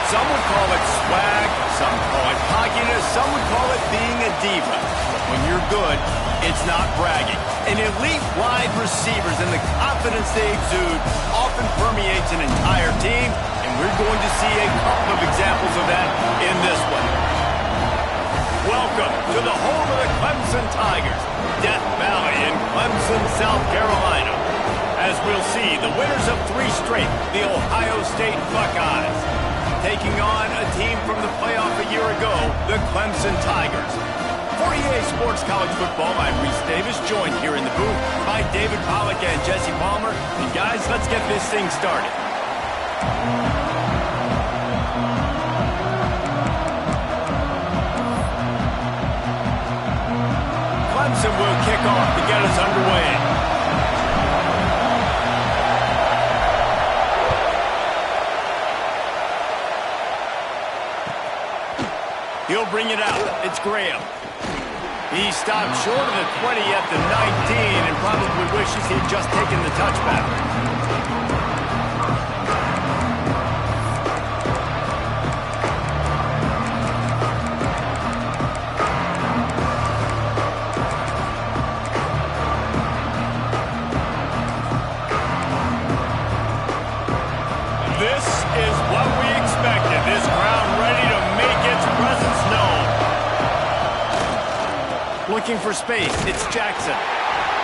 Some would call it swag, some call it cockiness, some would call it being a diva. But when you're good, it's not bragging. An elite wide receivers and the confidence they exude often permeates an entire team, and we're going to see a couple of examples of that in this one. Welcome to the home of the Clemson Tigers, Death Valley in Clemson, South Carolina. As we'll see, the winners of 3 straight, the Ohio State Buckeyes, taking on a team from the playoff a year ago, the Clemson Tigers. For EA Sports College Football, I'm Reese Davis, joined here in the booth by David Pollack and Jesse Palmer. And guys, let's get this thing started. Clemson will kick off to get us underway. He'll bring it out. It's Graham. He stopped short of the 20 at the 19 and probably wishes he'd just taken the touchback. This is what we expected. This crowd ready to make its presence known. Looking for space. It's Jackson.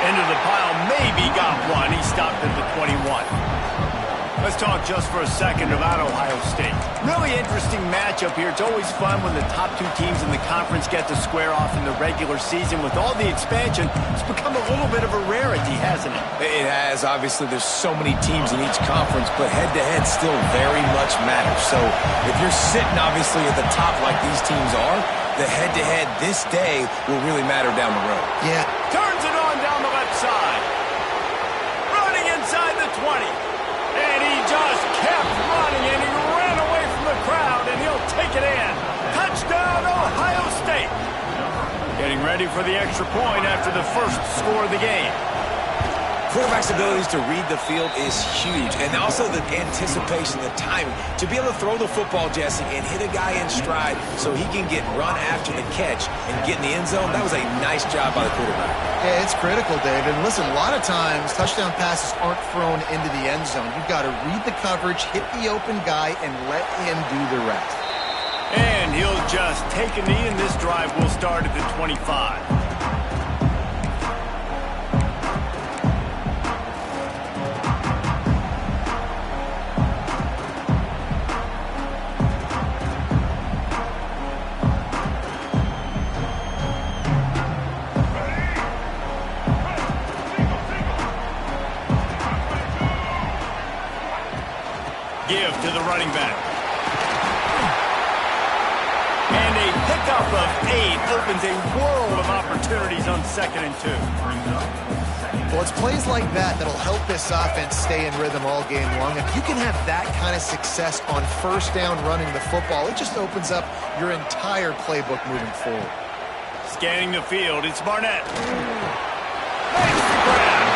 Into the pile. Maybe got one. He stopped at the 21. Let's talk just for a second about Ohio State. Really interesting matchup here. It's always fun when the top 2 teams in the conference get to square off in the regular season. With all the expansion, it's become a little bit of a rarity, hasn't it? It has. Obviously, there's so many teams in each conference, but head-to-head still very much matters. So if you're sitting, obviously, at the top like these teams are, the head-to-head this day will really matter down the road. Yeah. Turns it on down the left side. Running inside the 20. And he just kept running, and he ran away from the crowd, and he'll take it in. Touchdown, Ohio State. Getting ready for the extra point after the first score of the game. Quarterback's abilities to read the field is huge, and also the anticipation, the timing. To be able to throw the football, Jesse, and hit a guy in stride so he can get run after the catch and get in the end zone, that was a nice job by the quarterback. Yeah, it's critical, David. And listen, a lot of times touchdown passes aren't thrown into the end zone. You've got to read the coverage, hit the open guy, and let him do the rest. And he'll just take a knee, and this drive will start at the 25. Give to the running back. And a pickup of 8 opens a world of opportunities on 2nd and 2. Well, it's plays like that that'll help this offense stay in rhythm all game long. If you can have that kind of success on first down running the football, it just opens up your entire playbook moving forward. Scanning the field, it's Barnett. Makes the grab.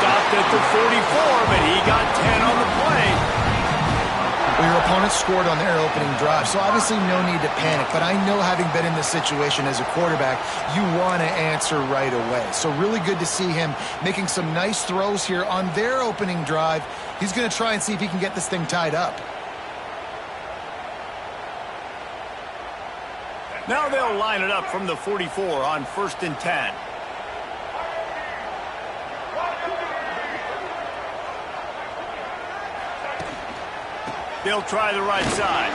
Stopped at the 44, but he got 10 on the play. Well, your opponent scored on their opening drive, so obviously no need to panic. But I know, having been in this situation as a quarterback, you want to answer right away. So really good to see him making some nice throws here on their opening drive. He's going to try and see if he can get this thing tied up. Now they'll line it up from the 44 on 1st and 10. They'll try the right side.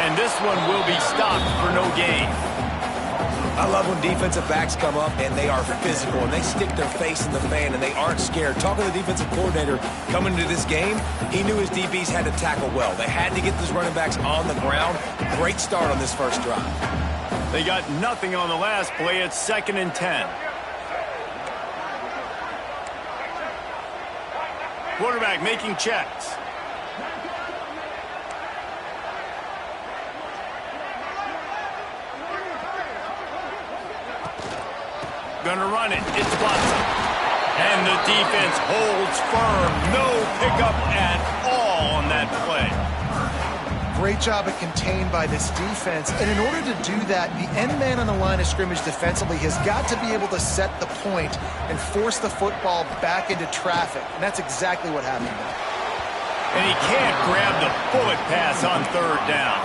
And this one will be stopped for no gain. I love when defensive backs come up and they are physical and they stick their face in the fan and they aren't scared. Talking to the defensive coordinator coming into this game, he knew his DBs had to tackle well. They had to get those running backs on the ground. Great start on this first drive. They got nothing on the last play. It's 2nd and 10. Quarterback making checks. Gonna run it. It's Watson. And the defense holds firm. No pickup at all on that play. great job at contained by this defense. And in order to do that, the end man on the line of scrimmage defensively has got to be able to set the point and force the football back into traffic. And that's exactly what happened there. And he can't grab the bullet pass on third down.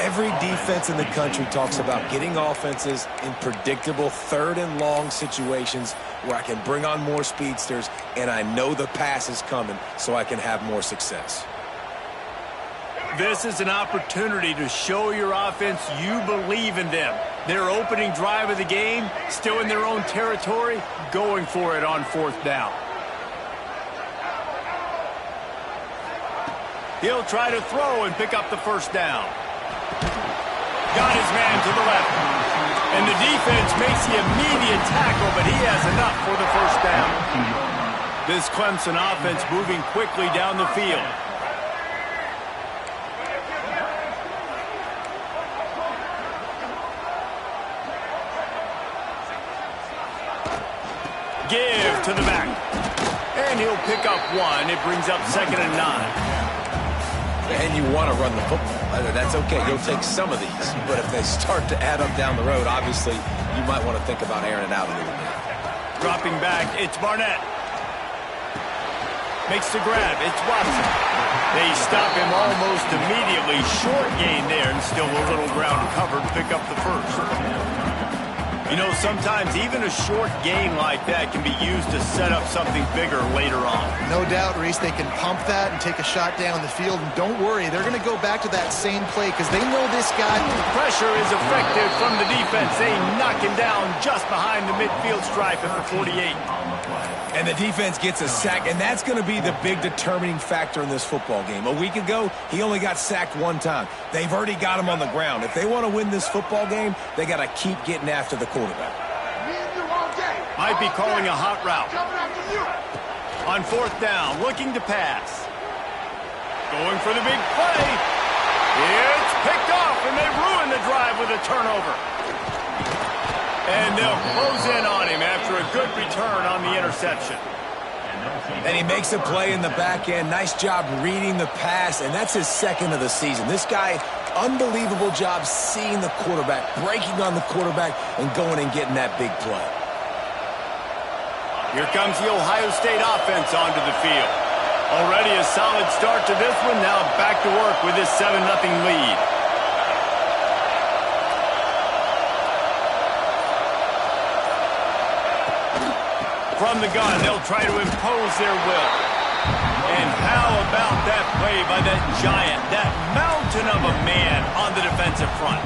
Every defense in the country talks about getting offenses in predictable third and long situations where I can bring on more speedsters and I know the pass is coming so I can have more success. This is an opportunity to show your offense you believe in them. Their opening drive of the game, still in their own territory, going for it on fourth down. He'll try to throw and pick up the first down. Got his man to the left. And the defense makes the immediate tackle, but he has enough for the first down. This Clemson offense moving quickly down the field. Give to the back. And he'll pick up one. It brings up 2nd and 9. And you want to run the football. That's okay. You'll take some of these. But if they start to add up down the road, obviously, you might want to think about airing it out a little bit. Dropping back, it's Barnett. Makes the grab, it's Watson. They stop him almost immediately. Short gain there, and still a little ground covered to pick up the first. You know, sometimes even a short gain like that can be used to set up something bigger later on. No doubt, Reese, they can pump that and take a shot down the field. And don't worry, they're going to go back to that same play because they know this guy. Pressure is effective from the defense. They knock him down just behind the midfield stripe at the 48. And the defense gets a sack, and that's going to be the big determining factor in this football game. A week ago, he only got sacked one time. They've already got him on the ground. If they want to win this football game, they got to keep getting after the quarterback. Might be calling a hot route. On fourth down, looking to pass. Going for the big play. It's picked off, and they ruin the drive with a turnover. And they'll close in on him after a good return on the interception. And he makes a play in the back end. Nice job reading the pass, and that's his 2nd of the season. This guy, unbelievable job seeing the quarterback, breaking on the quarterback, and going and getting that big play. Here comes the Ohio State offense onto the field. Already a solid start to this one. Now back to work with this 7-0 lead. From the gun, they'll try to impose their will. And how about that play by that giant, that mountain of a man on the defensive front?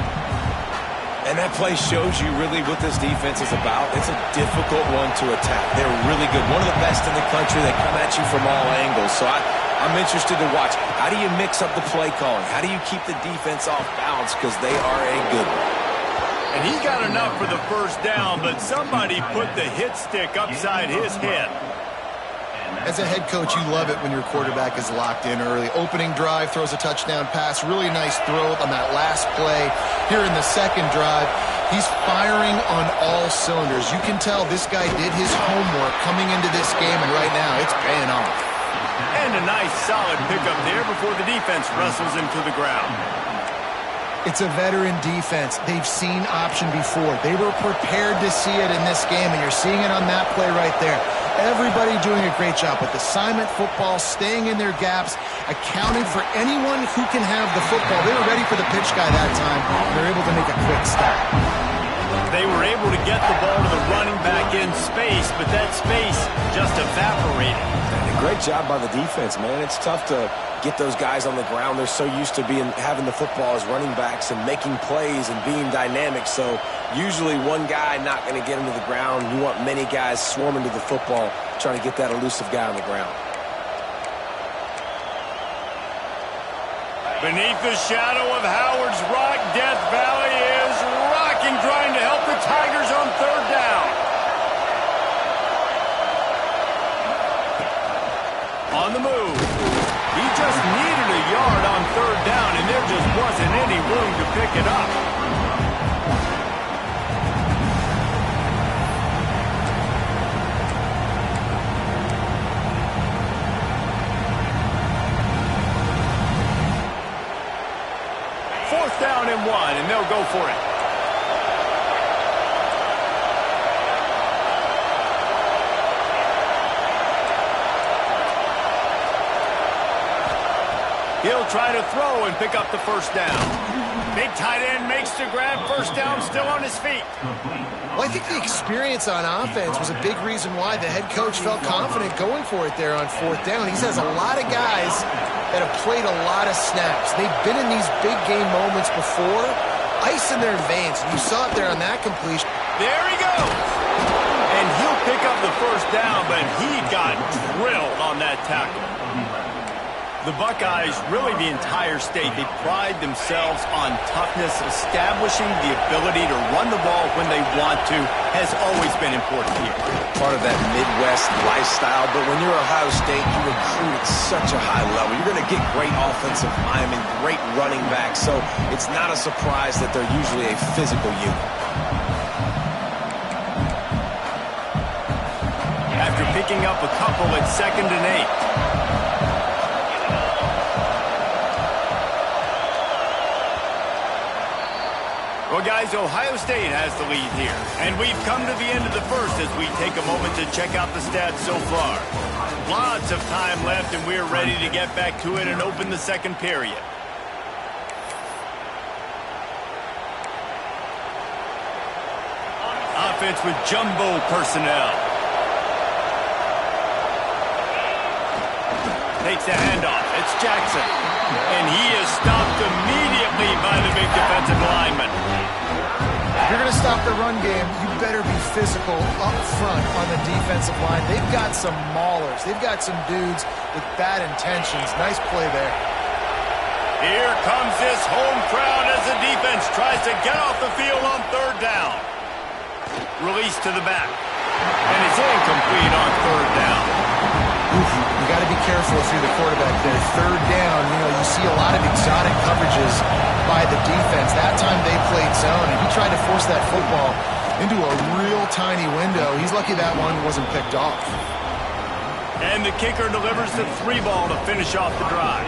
And that play shows you really what this defense is about. It's a difficult one to attack. They're really good. One of the best in the country. They come at you from all angles. So I'm interested to watch. How do you mix up the play calling? How do you keep the defense off balance? Because they are a good one. And he got enough for the first down, but somebody put the hit stick upside his head. As a head coach, you love it when your quarterback is locked in early. Opening drive, throws a touchdown pass. Really nice throw on that last play. Here in the second drive, he's firing on all cylinders. You can tell this guy did his homework coming into this game, and right now it's paying off. And a nice solid pickup there before the defense wrestles him to the ground. It's a veteran defense. They've seen option before. They were prepared to see it in this game, and you're seeing it on that play right there. Everybody doing a great job with assignment football, staying in their gaps, accounting for anyone who can have the football. They were ready for the pitch guy that time. They're able to make a quick stop. They were able to get the ball to the running back in space, but that space just evaporated. And a great job by the defense, man. It's tough to get those guys on the ground. They're so used to having the football as running backs and making plays and being dynamic. So usually one guy not going to get him to the ground. You want many guys swarming to the football, trying to get that elusive guy on the ground. Beneath the shadow of Howard's Rock, Death Valley is rocking, trying to help the Tigers on third down. On the move. He just needed a yard on third down, and there just wasn't any room to pick it up. go for it. He'll try to throw and pick up the first down. Big tight end makes the grab. First down, still on his feet. Well, I think the experience on offense was a big reason why the head coach felt confident going for it there on fourth down. He has a lot of guys that have played a lot of snaps. They've been in these big game moments before, ice in their veins. You saw it there on that completion. There he goes. And he'll pick up the first down, but he got drilled on that tackle. The Buckeyes, really the entire state, they pride themselves on toughness. Establishing the ability to run the ball when they want to has always been important here. Part of that Midwest lifestyle, but when you're Ohio State, you recruit at such a high level. You're going to get great offensive linemen, great running backs, so it's not a surprise that they're usually a physical unit. After picking up a couple at 2nd and 8. Well, guys, Ohio State has the lead here. And we've come to the end of the first as we take a moment to check out the stats so far. Lots of time left, and we're ready to get back to it and open the second period. Offense with jumbo personnel. Takes the handoff. It's Jackson. And he is stopped immediately by the big defensive lineman. If you're going to stop the run game, you better be physical up front on the defensive line. They've got some maulers. They've got some dudes with bad intentions. Nice play there. Here comes this home crowd as the defense tries to get off the field on third down. Release to the back. And it's incomplete on third down. You got to be careful if you're the quarterback there. Third down, you see a lot of exotic coverages by the defense. That time they played zone, and he tried to force that football into a real tiny window. He's lucky that one wasn't picked off. And the kicker delivers the 3 ball to finish off the drive.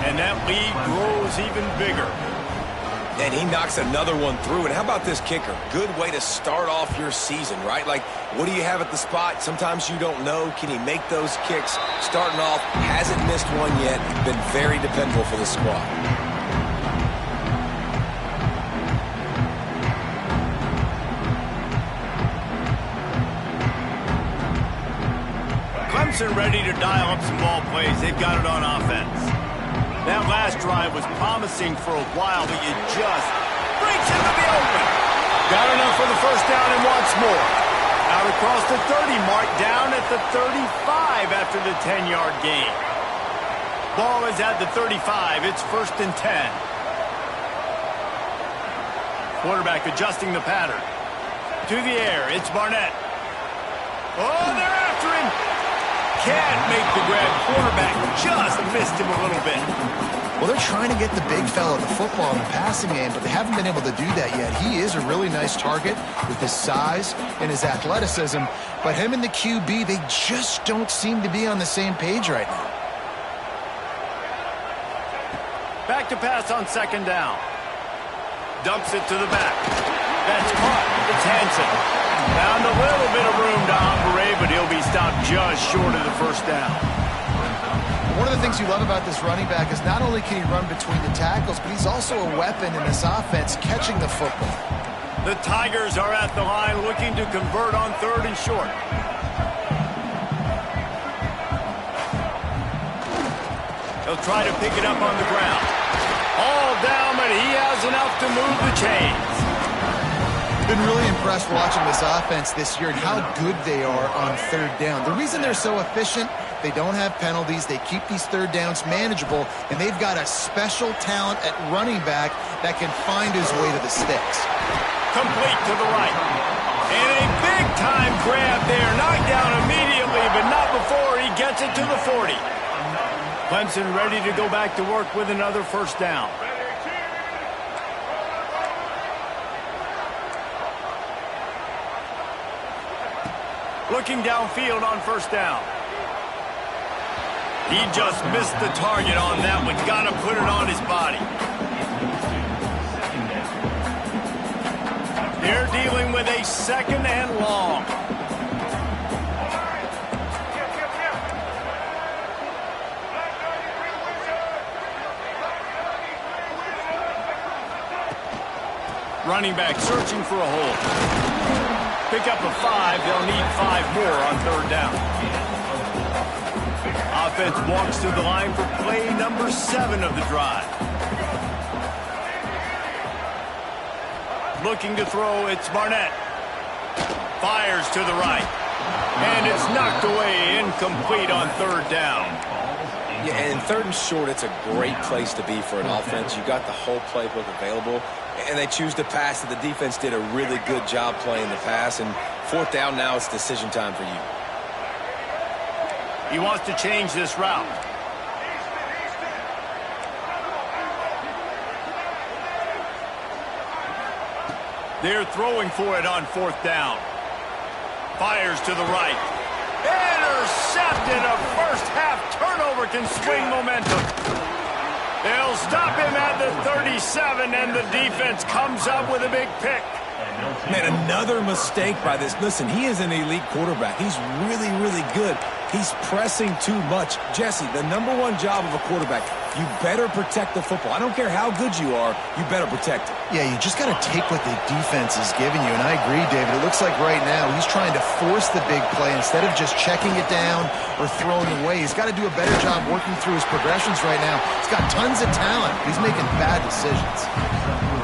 And that lead grows even bigger. And he knocks another one through. And how about this kicker? Good way to start off your season, right? Like, what do you have at the spot? Sometimes you don't know. Can he make those kicks? Starting off, hasn't missed one yet. Been very dependable for the squad. Clemson ready to dial up some ball plays. They've got it on offense. That last drive was promising for a while, but you just breaks into the open. Got enough for the first down and wants more. Out across the 30 mark, down at the 35 after the 10-yard gain. Ball is at the 35. It's 1st and 10. Quarterback adjusting the pattern. To the air, it's Barnett. Oh, they're after him. Can't make the grab. Quarterback just missed him a little bit. Well, they're trying to get the big fella the football in the passing game, but they haven't been able to do that yet. He is a really nice target with his size and his athleticism, but him and the QB, they just don't seem to be on the same page right now. Back to pass on 2nd down. Dumps it to the back. That's caught. It's Hansen. Found a little bit of room to operate, but he'll be stopped just short of the first down. One of the things you love about this running back is not only can he run between the tackles, but he's also a weapon in this offense catching the football. The Tigers are at the line looking to convert on 3rd and short. He'll try to pick it up on the ground. All down, but he has enough to move the chains. Been really impressed watching this offense this year and how good they are on 3rd down. The reason they're so efficient, they don't have penalties, they keep these 3rd downs manageable, and they've got a special talent at running back that can find his way to the sticks. Complete to the right. And a big-time grab there. Knocked down immediately, but not before he gets it to the 40. Clemson ready to go back to work with another first down. Looking downfield on 1st down. He just missed the target on that one. Got to put it on his body. They're dealing with a 2nd and long. Running back searching for a hole. Pick up a 5. They'll need 5 more on 3rd down. Offense walks to the line for play number 7 of the drive. Looking to throw, it's Barnett. Fires to the right. And it's knocked away, incomplete on 3rd down. Yeah, and 3rd and short, it's a great place to be for an offense. You got the whole playbook available, and they choose to pass it. The defense did a really good job playing the pass, and 4th down now, it's decision time for you. He wants to change this route. They're throwing for it on 4th down. Fires to the right. Intercepted. A first-half turnover can swing momentum. They'll stop him at the 37, and the defense comes up with a big pick. Man, another mistake by this. Listen, he is an elite quarterback. He's really, really good. He's pressing too much. Jesse, the #1 job of a quarterback, you better protect the football. I don't care how good you are, you better protect it. Yeah, you just got to take what the defense is giving you, and I agree, David. It looks like right now he's trying to force the big play instead of just checking it down or throwing it away. He's got to do a better job working through his progressions right now. He's got tons of talent. He's making bad decisions.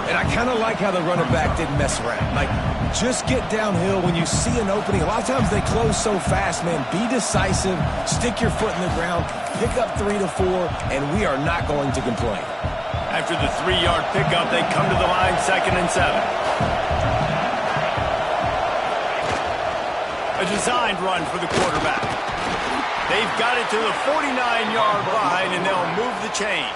And I kind of like how the running back didn't mess around. Like, just get downhill when you see an opening. A lot of times they close so fast, man. Be decisive, stick your foot in the ground, pick up 3 to 4, and we are not going to complain. After the 3-yard pickup, they come to the line 2nd and 7. A designed run for the quarterback. They've got it to the 49-yard line, and they'll move the chains.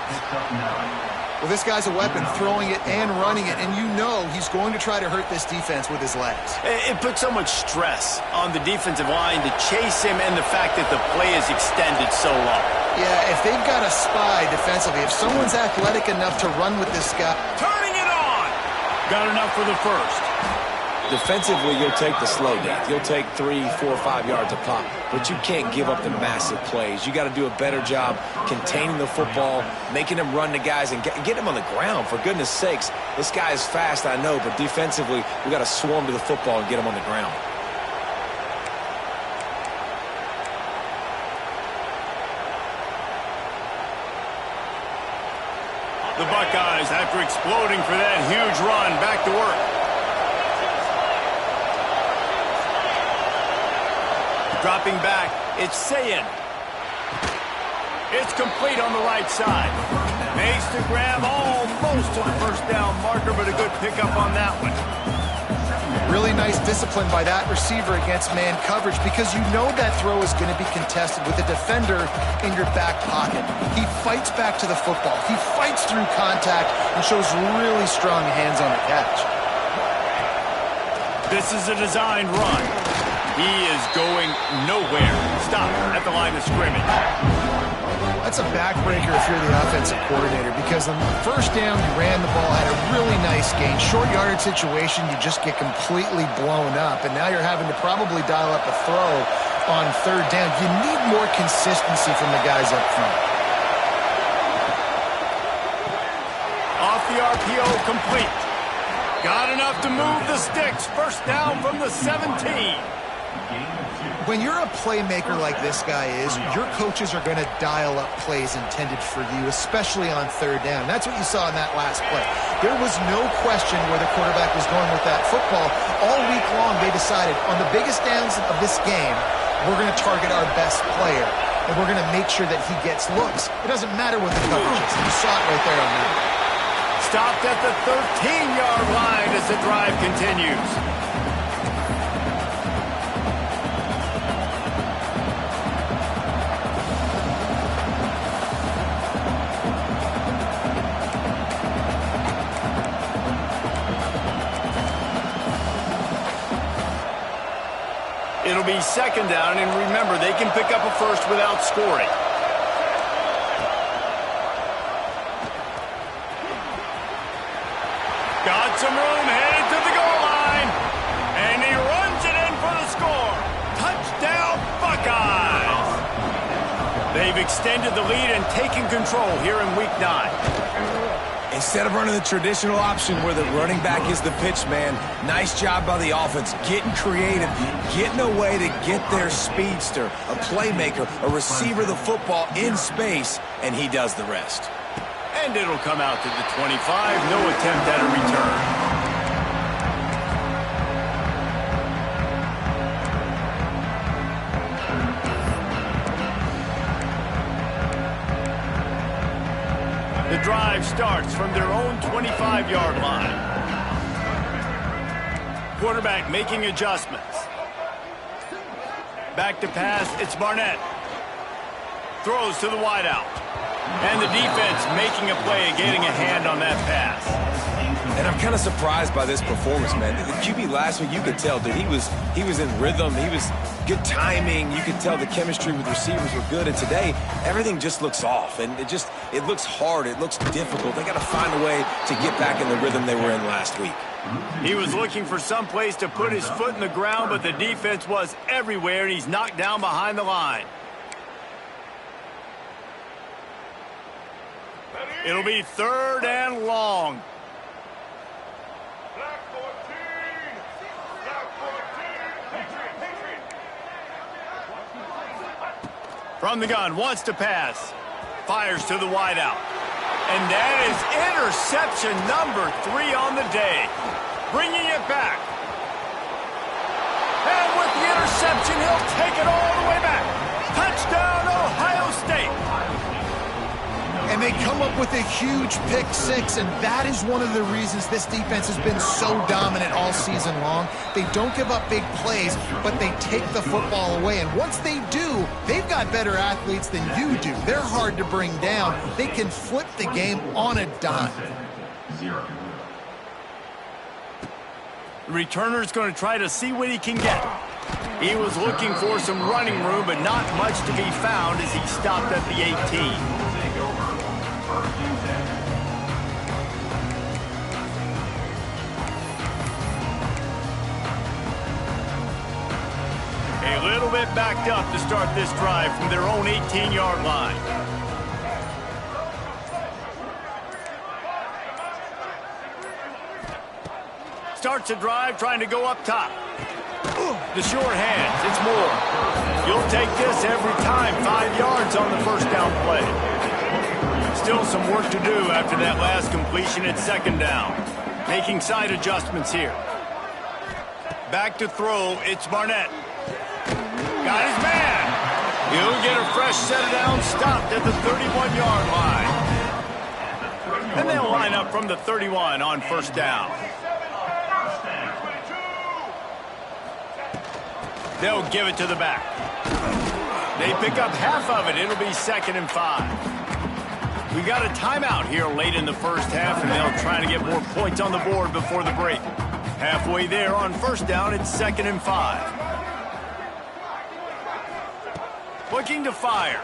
Well, this guy's a weapon, throwing it and running it, and you know he's going to try to hurt this defense with his legs. It puts so much stress on the defensive line to chase him, and the fact that the play is extended so long. Yeah, if they've got a spy defensively, if someone's athletic enough to run with this guy. Turning it on! Got enough for the first. Defensively, you'll take the slow down. You'll take 3, 4, 5 yards a pop, but you can't give up the massive plays. You got to do a better job containing the football, making them run the guys, and get them on the ground. For goodness sakes, this guy is fast, I know, but defensively, we got to swarm to the football and get him on the ground. The Buckeyes, after exploding for that huge run, back to work. Dropping back, it's Sayin. It's complete on the right side. Makes the grab almost to the 1st down marker, but a good pickup on that one. Really nice discipline by that receiver against man coverage, because you know that throw is going to be contested with a defender in your back pocket. He fights back to the football. He fights through contact and shows really strong hands on the catch. This is a designed run. He is going nowhere. Stop at the line of scrimmage. That's a backbreaker if you're the offensive coordinator, because on the 1st down, you ran the ball, had a really nice gain. Short yardage situation, you just get completely blown up, and now you're having to probably dial up a throw on 3rd down. You need more consistency from the guys up front. Off the RPO, complete. Got enough to move the sticks. 1st down from the 17. When you're a playmaker like this guy is, your coaches are going to dial up plays intended for you, especially on 3rd down. That's what you saw in that last play. There was no question where the quarterback was going with that football. All week long, they decided on the biggest downs of this game, we're going to target our best player, and we're going to make sure that he gets looks. It doesn't matter what the coverage is. You saw it right there on that. Stopped at the 13-yard line as the drive continues. It'll be 2nd down, and remember, they can pick up a first without scoring. Got some room, headed to the goal line. They've extended the lead and taken control here in Week 9. Instead of running the traditional option where the running back is the pitch man, nice job by the offense, getting creative, getting a way to get their speedster, a playmaker, a receiver the football in space, and he does the rest. And it'll come out to the 25, no attempt at a return. The drive starts from their own 25-yard line. Quarterback making adjustments. Back to pass, it's Barnett. Throws to the wideout. And the defense making a play, getting a hand on that pass. And I'm kind of surprised by this performance, man. The QB last week, you could tell that he was in rhythm. He was good timing. You could tell the chemistry with receivers were good. And today, everything just looks off. And it looks hard. It looks difficult. They got to find a way to get back in the rhythm they were in last week. He was looking for some place to put his foot in the ground, but the defense was everywhere, and he's knocked down behind the line. It'll be 3rd and long. From the gun, wants to pass. Fires to the wideout. And that is interception number 3 on the day. Bringing it back. And with the interception, he'll take it all the way back. Touchdown, Ohio State. And they come up with a huge pick six, and that is one of the reasons this defense has been so dominant all season long. They don't give up big plays, but they take the football away. And once they do, they've got better athletes than you do. They're hard to bring down. They can flip the game on a dime. The returner's going to try to see what he can get. He was looking for some running room, but not much to be found as he stopped at the 18. A little bit backed up to start this drive from their own 18-yard line. Starts a drive trying to go up top. The short hands, it's Moore. You'll take this every time. 5 yards on the first down play. Still some work to do after that last completion at 2nd down. Making side adjustments here. Back to throw, it's Barnett. Got his man. He'll get a fresh set of downs, stopped at the 31-yard line. And they'll line up from the 31 on 1st down. They'll give it to the back. They pick up half of it. It'll be 2nd and 5. We got a timeout here late in the first half, and they'll try to get more points on the board before the break. Halfway there on 1st down, it's 2nd and 5. Looking to fire.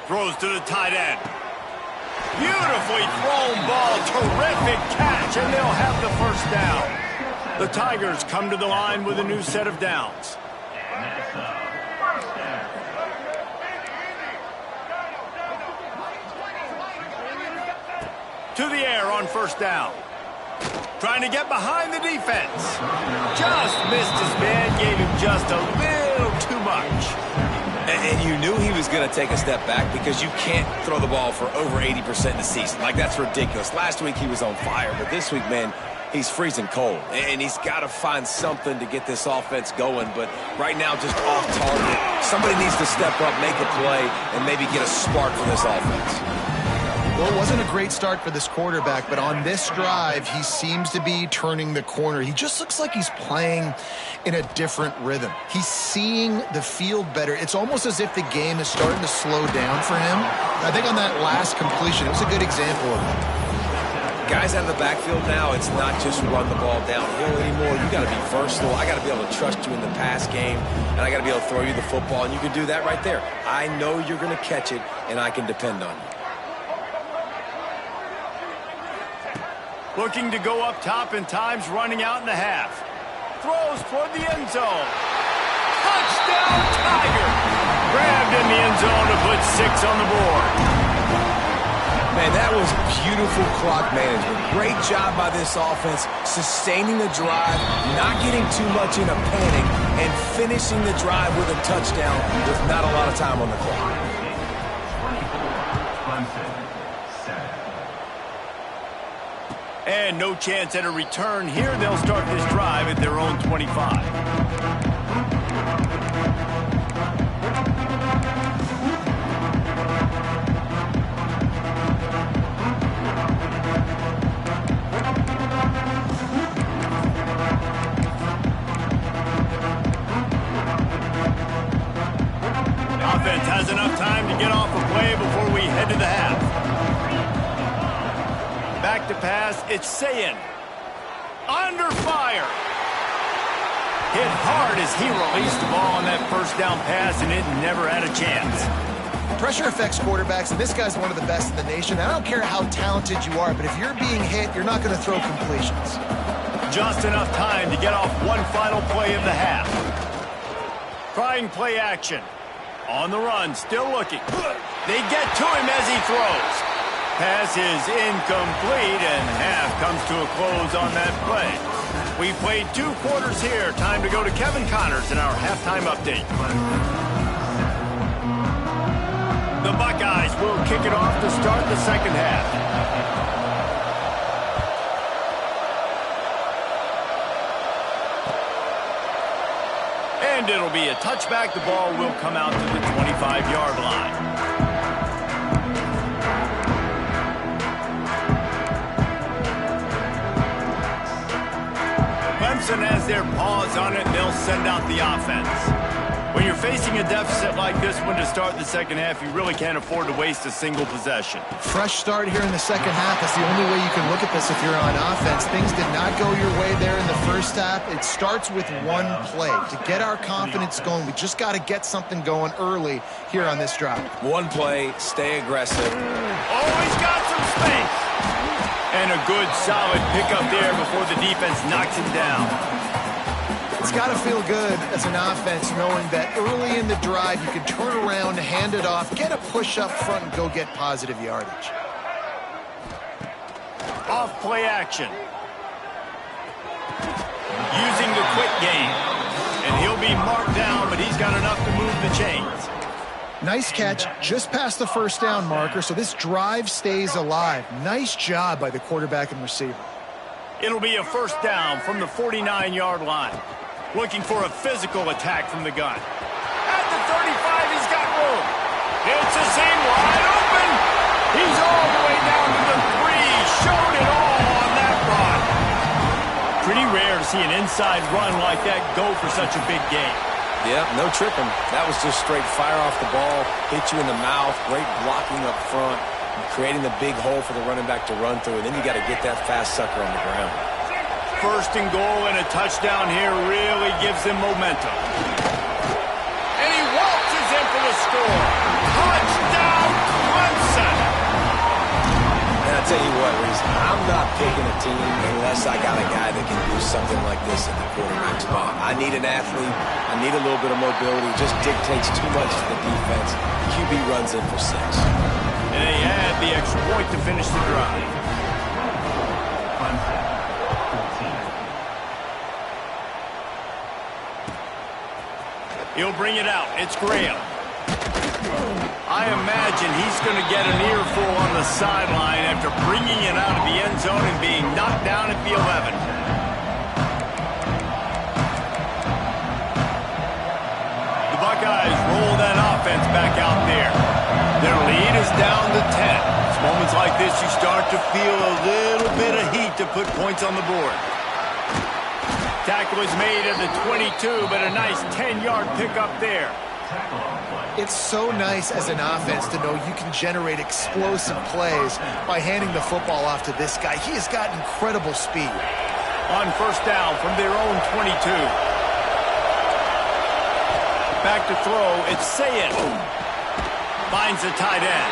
Throws to the tight end. Beautifully thrown ball. Terrific catch, and they'll have the 1st down. The Tigers come to the line with a new set of downs. To the air on 1st down. Trying to get behind the defense. Just missed his man, gave him just a little too much. And you knew he was going to take a step back because you can't throw the ball for over 80% in the season. Like, that's ridiculous. Last week he was on fire, but this week, man, he's freezing cold. And he's got to find something to get this offense going. But right now, just off target. Somebody needs to step up, make a play, and maybe get a spark for this offense. Well, it wasn't a great start for this quarterback, but on this drive, he seems to be turning the corner. He just looks like he's playing in a different rhythm. He's seeing the field better. It's almost as if the game is starting to slow down for him. I think on that last completion, it was a good example of that. Guys out of the backfield now, it's not just run the ball downhill anymore. You got to be versatile. I got to be able to trust you in the pass game, and I got to be able to throw you the football, and you can do that right there. I know you're going to catch it, and I can depend on you. Looking to go up top in times, running out in the half. Throws toward the end zone. Touchdown, Tiger! Grabbed in the end zone to put 6 on the board. Man, that was beautiful clock management. Great job by this offense, sustaining the drive, not getting too much in a panic, and finishing the drive with a touchdown with not a lot of time on the clock. And no chance at a return here. They'll start this drive at their own 25. Offense has enough time to get off a play before we head to the half. Back to pass, it's Sayin. Under fire. Hit hard as he released the ball on that first down pass, and it never had a chance. Pressure affects quarterbacks, and this guy's one of the best in the nation. I don't care how talented you are, but if you're being hit, you're not going to throw completions. Just enough time to get off one final play of the half. Trying play action. On the run, still looking. They get to him as he throws. Pass is incomplete, and half comes to a close on that play. We played 2 quarters here. Time to go to Kevin Connors in our halftime update. The Buckeyes will kick it off to start the second half. And it'll be a touchback. The ball will come out to the 25-yard line. Clemson has their paws on it, and they'll send out the offense. When you're facing a deficit like this one to start the second half, you really can't afford to waste a single possession. Fresh start here in the second half. That's the only way you can look at this if you're on offense. Things did not go your way there in the first half. It starts with one play. To get our confidence going, we just got to get something going early here on this drive. One play, stay aggressive. Oh, he's got some space. And a good, solid pickup there before the defense knocks him down. It's got to feel good as an offense knowing that early in the drive you can turn around, hand it off, get a push up front, and go get positive yardage. Off play action. Using the quick game. And he'll be marked down, but he's got enough to move the chains. Nice catch, just past the first down marker, so this drive stays alive. Nice job by the quarterback and receiver. It'll be a first down from the 49-yard line. Looking for a physical attack from the gun. At the 35, he's got room. It's a seam wide open. He's all the way down to the 3. Showed it all on that run. Pretty rare to see an inside run like that go for such a big gain. Yep, no tripping. That was just straight fire off the ball, hit you in the mouth, great blocking up front, creating the big hole for the running back to run through, and then you got to get that fast sucker on the ground. First and goal and a touchdown here really gives them momentum. And he waltzes in for the score. Touchdown, Clemson! And I tell you what, Reese, I'm not picking a team unless I got a guy that can do something like this in the quarterback spot. I need an athlete. I need a little bit of mobility. It just dictates too much to the defense. QB runs in for 6. And they had the extra point to finish the drive. He'll bring it out. It's Graham. I imagine he's going to get an earful on the sideline after bringing it out of the end zone and being knocked down at the 11. The Buckeyes roll that offense back out there. Their lead is down to 10. It's moments like this you start to feel a little bit of heat to put points on the board. Tackle is made at the 22, but a nice 10-yard pickup there. It's so nice as an offense to know you can generate explosive plays by handing the football off to this guy. He has got incredible speed. On first down from their own 22. Back to throw, it's Sayin. Finds the tight end.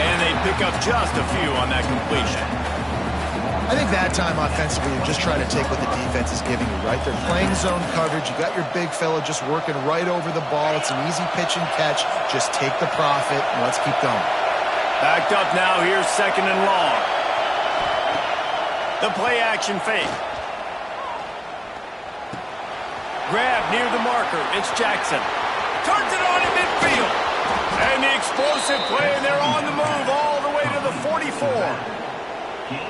And they pick up just a few on that completion. I think that time offensively, you're just trying to take what the defense is giving you, right? They're playing zone coverage. You got your big fella just working right over the ball. It's an easy pitch and catch. Just take the profit and let's keep going. Backed up now. Here's 2nd and long. The play action fake. Grab near the marker. It's Jackson. Turns it on in midfield. And the explosive play, and they're on the move all the way to the 44.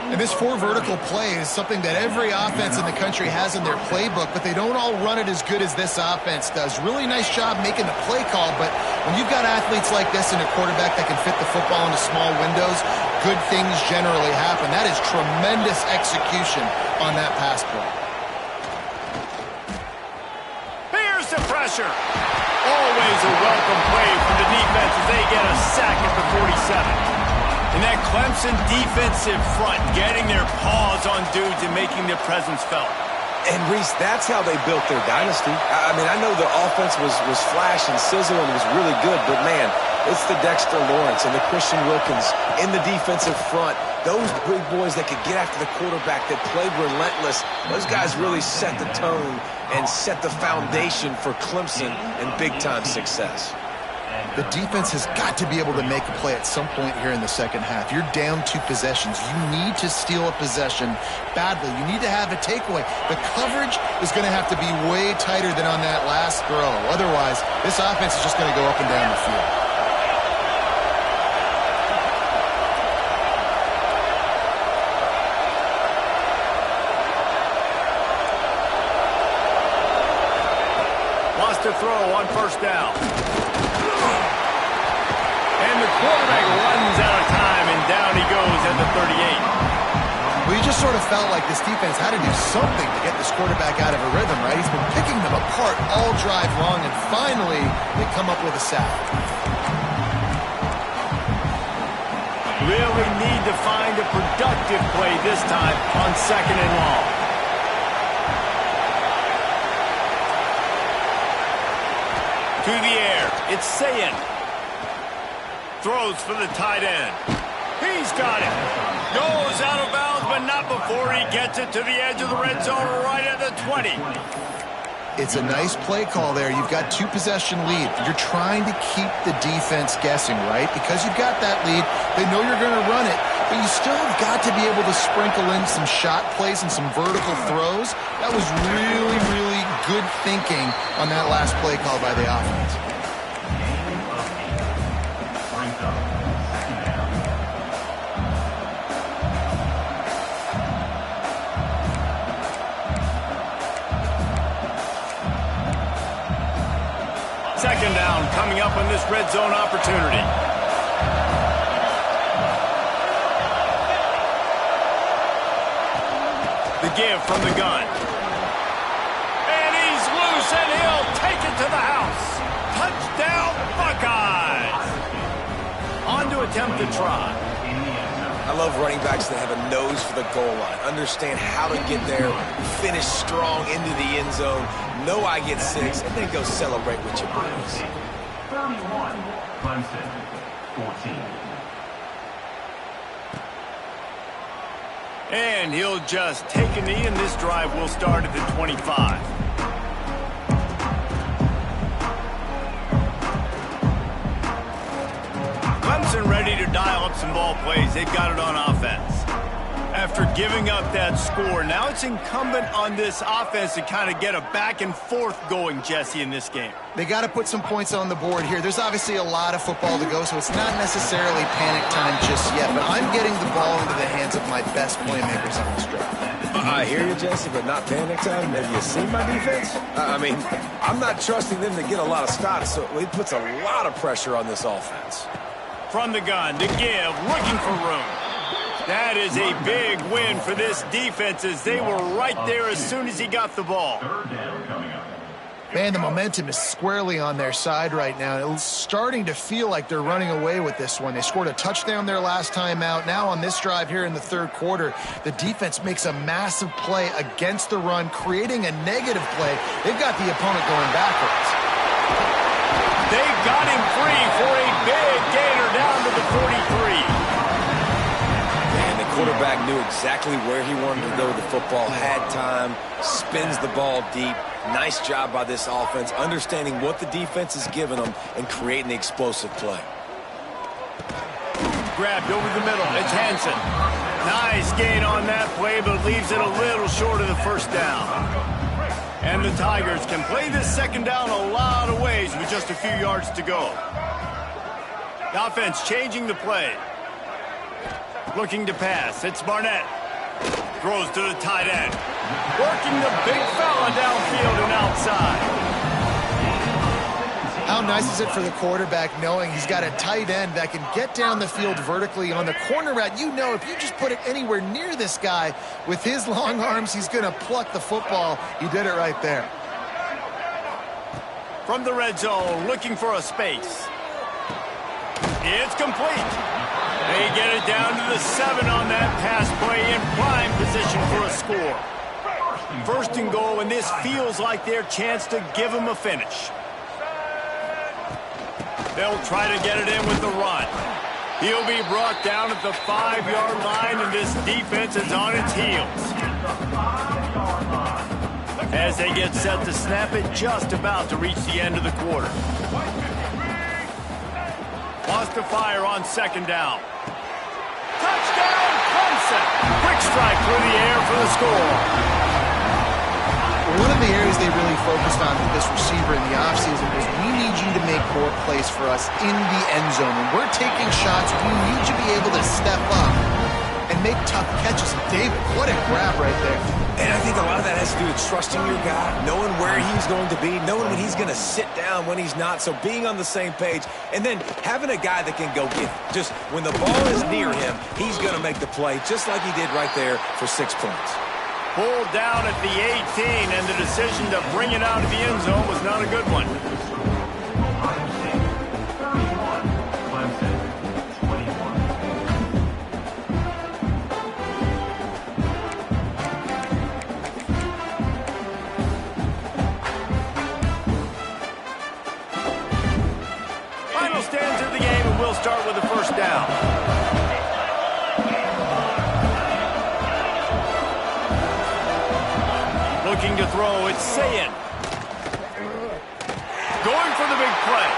And this 4 vertical play is something that every offense in the country has in their playbook, but they don't all run it as good as this offense does. Really nice job making the play call, but when you've got athletes like this and a quarterback that can fit the football into small windows, good things generally happen. That is tremendous execution on that pass play. Here's the pressure. Always a welcome play from the defense as they get a sack at the 47. And that Clemson defensive front getting their paws on dudes and making their presence felt. And, Reese, that's how they built their dynasty. I mean, I know the offense was flash and sizzle and was really good, but, man, it's the Dexter Lawrence and the Christian Wilkins in the defensive front. Those big boys that could get after the quarterback, that played relentless, those guys really set the tone and set the foundation for Clemson and big-time success. The defense has got to be able to make a play at some point here in the second half. You're down 2 possessions. You need to steal a possession badly. You need to have a takeaway. The coverage is going to have to be way tighter than on that last throw. Otherwise, this offense is just going to go up and down the field. Wants to throw on 1st down. And the quarterback runs out of time, and down he goes at the 38. Well, you just sort of felt like this defense had to do something to get this quarterback out of a rhythm, right? He's been picking them apart all drive long, and finally they come up with a sack. Really need to find a productive play this time on 2nd and long. To the air, it's Sayin. Throws for the tight end. He's got it. Goes out of bounds, but not before he gets it to the edge of the red zone right at the 20. It's a nice play call there. You've got 2 possession lead. You're trying to keep the defense guessing, right? Because you've got that lead, they know you're going to run it, but you still have got to be able to sprinkle in some shot plays and some vertical throws. That was really, really good thinking on that last play call by the offense. Second down coming up on this red zone opportunity. The give from the gun. And he's loose, and he'll take it to the house. Touchdown, Buckeyes! On to attempt the try. I love running backs that have a nose for the goal line, understand how to get there, finish strong into the end zone, know I get 6, and then go celebrate with your boys. 31, Clemson, 14. And he'll just take a knee, and this drive will start at the 25. Clemson ready to dial up some ball plays. They've got it on offense. After giving up that score, now it's incumbent on this offense to kind of get a back and forth going, Jesse, in this game. They got to put some points on the board here. There's obviously a lot of football to go, so it's not necessarily panic time just yet, but I'm getting the ball into the hands of my best playmakers on this drive. I hear you, Jesse, but not panic time. Have you seen my defense? I mean, I'm not trusting them to get a lot of stops, so it puts a lot of pressure on this offense. From the gun to give, looking for room. That is a big win for this defense as they were right there as soon as he got the ball. Man, the momentum is squarely on their side right now. It's starting to feel like they're running away with this one. They scored a touchdown their last time out. Now on this drive here in the third quarter, the defense makes a massive play against the run, creating a negative play. They've got the opponent going backwards. They got him free for a big gainer down to the 43. quarterback knew exactly where he wanted to go with the football, had time, spins the ball deep. Nice job by this offense, understanding what the defense is giving them and creating the explosive play. Grabbed over the middle. It's Hansen. Nice gain on that play, but leaves it a little short of the first down. And the Tigers can play this second down a lot of ways with just a few yards to go. The offense changing the play. Looking to pass. It's Barnett. Throws to the tight end. Working the big fella downfield and outside. How nice is it for the quarterback knowing he's got a tight end that can get down the field vertically on the corner route? You know, if you just put it anywhere near this guy with his long arms, he's going to pluck the football. He did it right there. From the red zone, looking for a space. It's complete. They get it down to the 7 on that pass play in prime position for a score. First and goal, and this feels like their chance to give them a finish. They'll try to get it in with the run. He'll be brought down at the 5-yard line, and this defense is on its heels. As they get set to snap it, just about to reach the end of the quarter. Wants to fire on second down. Touchdown, Clemson! Quick strike through the air for the score. One of the areas they really focused on with this receiver in the offseason was we need you to make more plays for us in the end zone. When we're taking shots, we need you to be able to step up and make tough catches. And David, what a grab right there. And I think a lot of that has to do with trusting your guy, knowing where he's going to be, knowing when he's going to sit down, when he's not, so being on the same page, and then having a guy that can go get it. Just when the ball is near him, he's going to make the play, just like he did right there for 6 points. Pulled down at the 18, and the decision to bring it out of the end zone was not a good one. Final stands of the game, and we'll start with the first down. Looking to throw, it's Sayin. Going for the big play.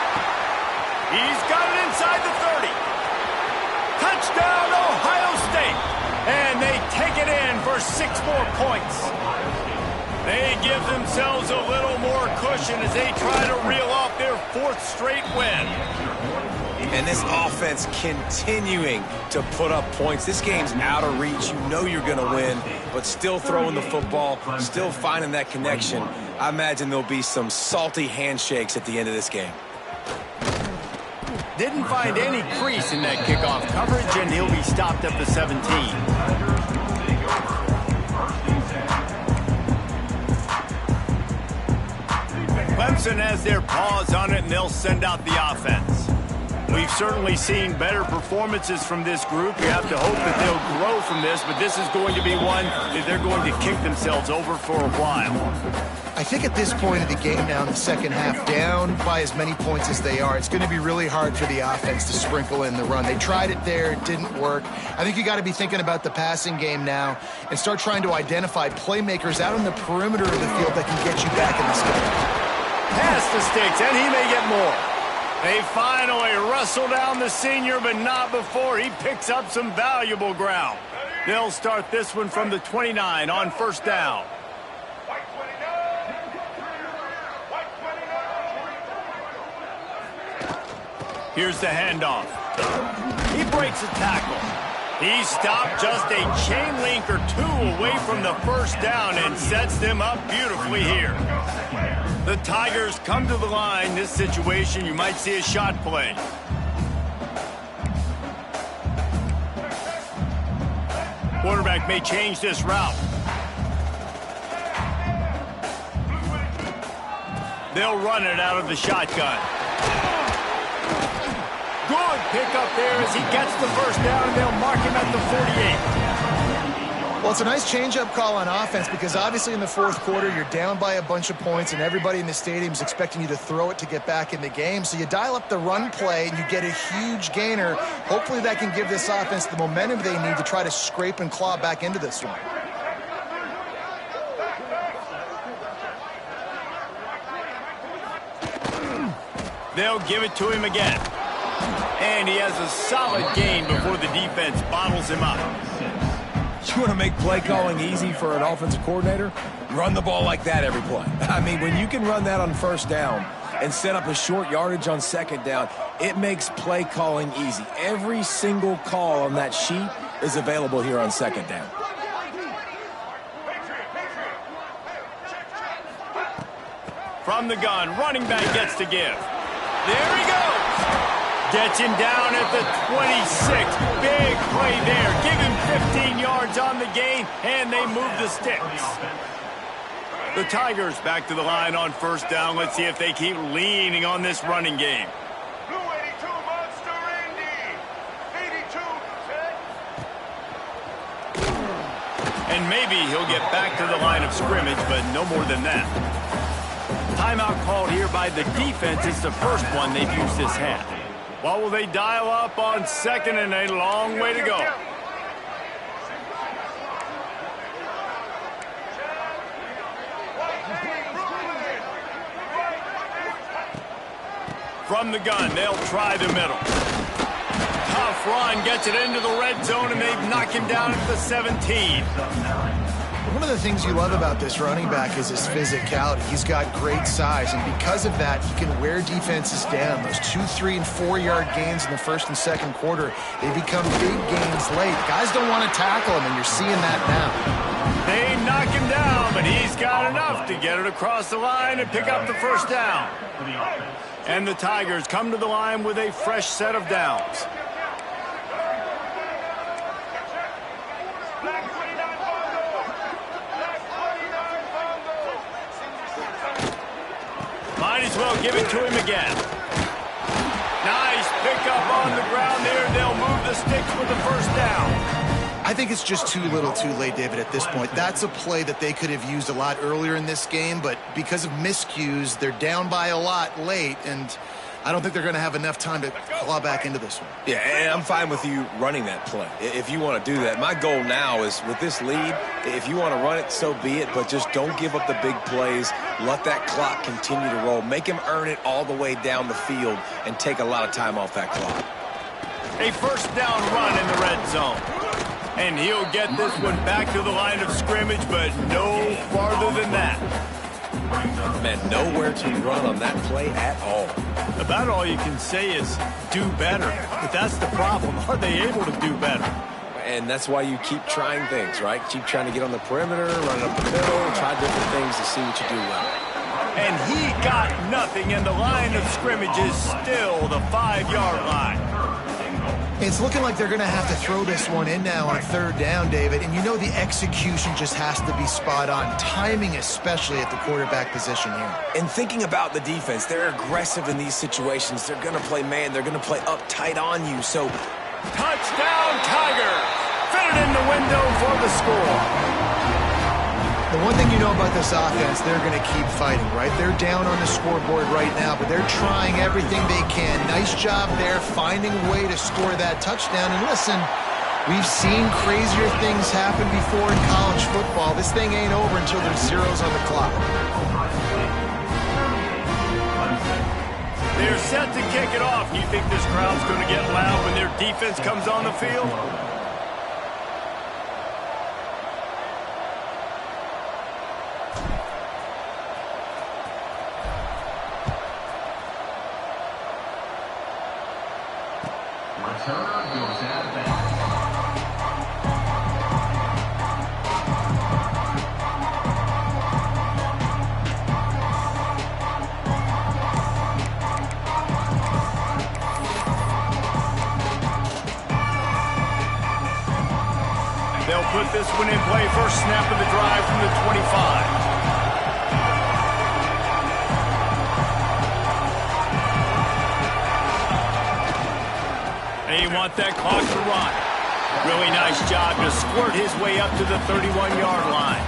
He's got it inside the 30. Touchdown, Ohio State. And they take it in for 6 more points. They give themselves a little more cushion as they try to reel off their 4th straight win. And this offense continuing to put up points. This game's out of reach. You know you're going to win, but still throwing the football, still finding that connection. I imagine there'll be some salty handshakes at the end of this game. Didn't find any crease in that kickoff coverage, and he'll be stopped at the 17. Clemson has their paws on it, and they'll send out the offense. We've certainly seen better performances from this group. You have to hope that they'll grow from this, but this is going to be one that they're going to kick themselves over for a while. I think at this point of the game now in the second half, down by as many points as they are, it's going to be really hard for the offense to sprinkle in the run. They tried it there. It didn't work. I think you got to be thinking about the passing game now and start trying to identify playmakers out on the perimeter of the field that can get you back in the sticks. Past the sticks, and he may get more. They finally wrestle down the senior, but not before he picks up some valuable ground. They'll start this one from the 29 on first down. Here's the handoff. He breaks a tackle. He stopped just a chain link or 2 away from the first down and sets them up beautifully here. The Tigers come to the line. This situation, you might see a shot play. Quarterback may change this route. They'll run it out of the shotgun. Good pick up there as he gets the first down, and they'll mark him at the 48. Well, it's a nice change-up call on offense because obviously in the fourth quarter, you're down by a bunch of points and everybody in the stadium is expecting you to throw it to get back in the game. So you dial up the run play and you get a huge gainer. Hopefully that can give this offense the momentum they need to try to scrape and claw back into this one. They'll give it to him again. And he has a solid gain before the defense bottles him up. You want to make play calling easy for an offensive coordinator? Run the ball like that every play. I mean, when you can run that on first down and set up a short yardage on second down, it makes play calling easy. Every single call on that sheet is available here on second down. From the gun, running back gets to give. There he goes. Gets him down at the 26. Big play there. Give him 15 yards on the gain, and they move the sticks. The Tigers back to the line on first down. Let's see if they keep leaning on this running game. Blue 82 Monster Indy. 82 And maybe he'll get back to the line of scrimmage, but no more than that. Timeout called here by the defense. It's the first one they've used this half. What will they dial up on second and a long way to go? From the gun, they'll try the middle. Tough run, gets it into the red zone, and they've knocked him down at the 17. One of the things you love about this running back is his physicality. He's got great size, and because of that, he can wear defenses down. Those 2, 3, and 4-yard gains in the first and second quarter, they become big gains late. Guys don't want to tackle him, and you're seeing that now. They knock him down, but he's got enough to get it across the line and pick up the first down. And the Tigers come to the line with a fresh set of downs. Might as well give it to him again. Nice pickup on the ground there. They'll move the sticks with the first down. I think it's just too little too late, David, at this point. That's a play that they could have used a lot earlier in this game, but because of miscues, they're down by a lot late, and I don't think they're going to have enough time to claw back into this one. Yeah, and I'm fine with you running that play if you want to do that. My goal now is with this lead, if you want to run it, so be it, but just don't give up the big plays. Let that clock continue to roll. Make him earn it all the way down the field and take a lot of time off that clock. A first down run in the red zone. And he'll get this one back to the line of scrimmage, but no farther than that. Man, nowhere to run on that play at all. About all you can say is do better. But that's the problem. Are they able to do better? And that's why you keep trying things, right? Keep trying to get on the perimeter, run up the middle, try different things to see what you do well. And he got nothing, and the line of scrimmage is still the 5-yard line. It's looking like they're going to have to throw this one in now on third down, David. And you know the execution just has to be spot on. Timing especially at the quarterback position here. And thinking about the defense, they're aggressive in these situations. They're going to play man. They're going to play up tight on you. So, touchdown, Tigers! Fit it in the window for the score. The one thing you know about this offense, they're going to keep fighting, right? They're down on the scoreboard right now, but they're trying everything they can. Nice job there, finding a way to score that touchdown. And listen, we've seen crazier things happen before in college football. This thing ain't over until there's zeros on the clock. They're set to kick it off. You think this crowd's going to get loud when their defense comes on the field? They'll put this one in play. First snap of the drive from the 25. They want that clock to run. Really nice job to squirt his way up to the 31-yard line.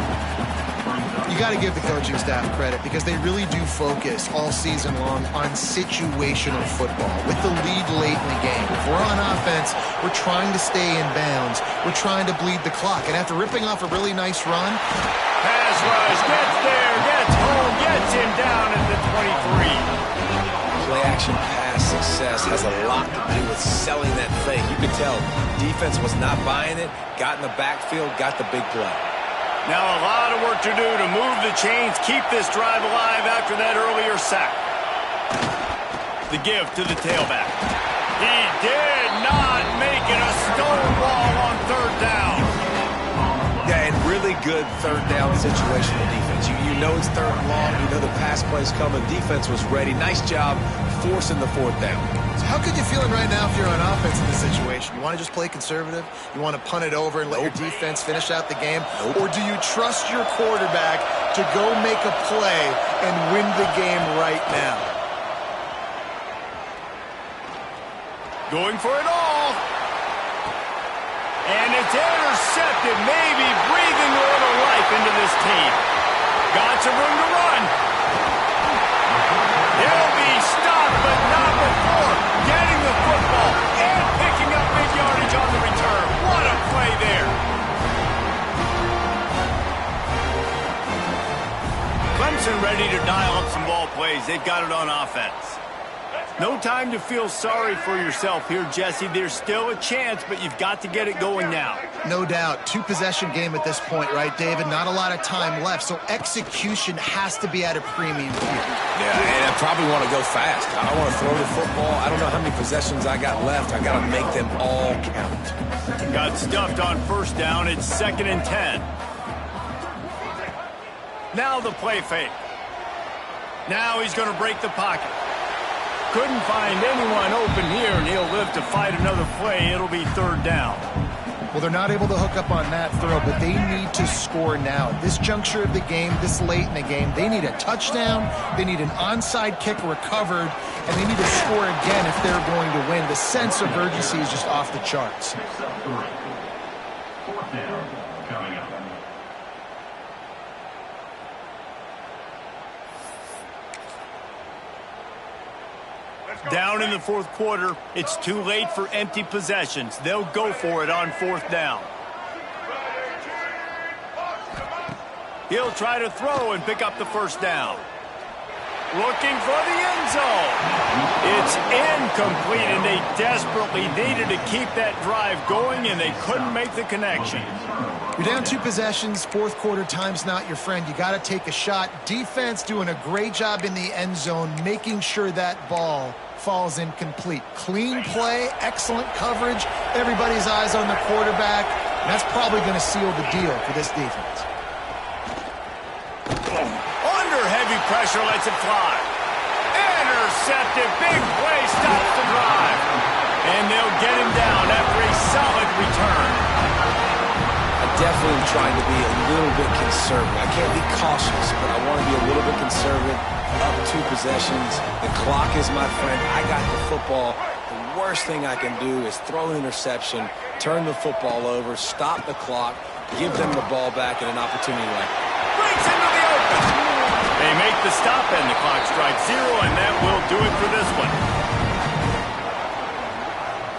You got to give the coaching staff credit because they really do focus all season long on situational football with the lead late in the game. If we're on offense, we're trying to stay in bounds. We're trying to bleed the clock. And after ripping off a really nice run, pass rush, gets there, gets home, gets him down at the 23. Play action pass success has a lot to do with selling that fake. You could tell defense was not buying it, got in the backfield, got the big play. Now a lot of work to do to move the chains, keep this drive alive after that earlier sack. The give to the tailback. He did not make it a stonewall on third down. Yeah, and really good third down situational defense. You know it's third and long. You know the pass play's coming. Defense was ready. Nice job forcing the fourth down. so how could you feeling right now if you're on offense in this situation? You want to just play conservative? You want to punt it over and let your defense finish out the game? Or do you trust your quarterback to go make a play and win the game right now? Going for it all. And it's intercepted, maybe breathing a little life into this team. Got some room to run. He'll be stopped, but not before getting the football and picking up big yardage on the return. What a play there. Clemson ready to dial up some ball plays. They've got it on offense. No time to feel sorry for yourself here, Jesse. There's still a chance, but you've got to get it going now. No doubt. Two-possession game at this point, right, David? Not a lot of time left, so execution has to be at a premium here. Yeah, and I probably want to go fast. I want to throw the football. I don't know how many possessions I got left. I got to make them all count. Got stuffed on first down. It's 2nd and 10. Now the play fake. Now he's going to break the pocket. Couldn't find anyone open here, and he'll live to fight another play. It'll be 3rd down. Well, they're not able to hook up on that throw, but they need to score now. At this juncture of the game, this late in the game, they need a touchdown, they need an onside kick recovered, and they need to score again if they're going to win. The sense of urgency is just off the charts. 4th down coming up. Down in the 4th quarter, it's too late for empty possessions. They'll go for it on 4th down. He'll try to throw and pick up the first down. Looking for the end zone. It's incomplete, and they desperately needed to keep that drive going, and they couldn't make the connection. You're down 2 possessions, 4th quarter, time's not your friend. You got to take a shot. Defense doing a great job in the end zone, making sure that ball falls incomplete. Clean play, excellent coverage, everybody's eyes on the quarterback. And that's probably going to seal the deal for this defense. Under heavy pressure, lets it fly. Intercepted, big play, stops the drive. And they'll get him down after a solid return. I definitely am trying to be a little bit conservative. I can't be cautious, but I want to be a little bit conservative. Up 2 possessions. The clock is my friend. I got the football. The worst thing I can do is throw an interception, turn the football over, stop the clock, give them the ball back and an opportunity like that. Breaks into the open. They make the stop, and the clock strikes 0, and that will do it for this one.